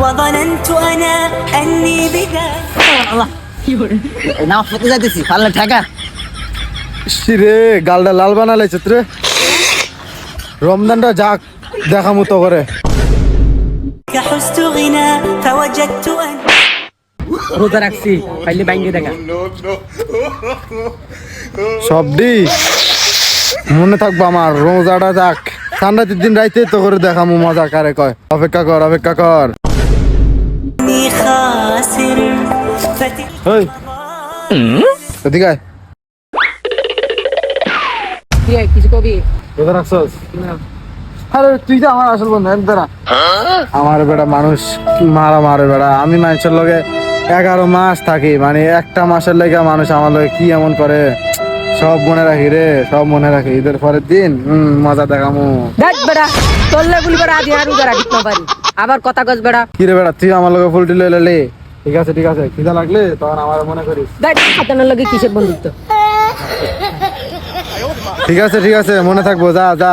وظننت أنا أني بذا না ফতে যাইতেছি পারলে ঠেকা রে গালটা লাল বানালে চিত্রে রমজানটা যাক দেখামু তো করে حزت غنى فوجدت أن রোজা রাখছি পাইলে বাইঙ্গে দেখা সবডি মনে থাকবো আমার রোজাটা যাক ঠান্ডার দিন রাইতে তো করে দেখামু মজা কারে কয় অপেক্ষা কর أني خاسر فتلك ওই এদিকে আয়। কি কিছু কবি রোজা রাখছস আরে তুই তো আমার আসল বন্ধু একদারা আমার বেটা মানুষ মারে বেটা আমি মানুষের লগে 11 মাস থাকি মানে একটা মাসের লেগে মানুষ আমার লগে কি এমন করে সব মনে রাখি রে সব মনে রাখি ঈদের পরের দিন মজা দেখামু দেখ বেড়া তোল্লে গুলি বেড়া আজ আর রোজা রাখিস না পারি আবার কথা কস বেড়া কি রে বেটা তুই আমার লগে ফুলটি লইলে লে ঠিক আছে খিদা লাগলে তখন আমার মনে করিস দেখ হাতানোর লগে কিসের বন্ধুত্ব ঠিক আছে মনে থাকবো যা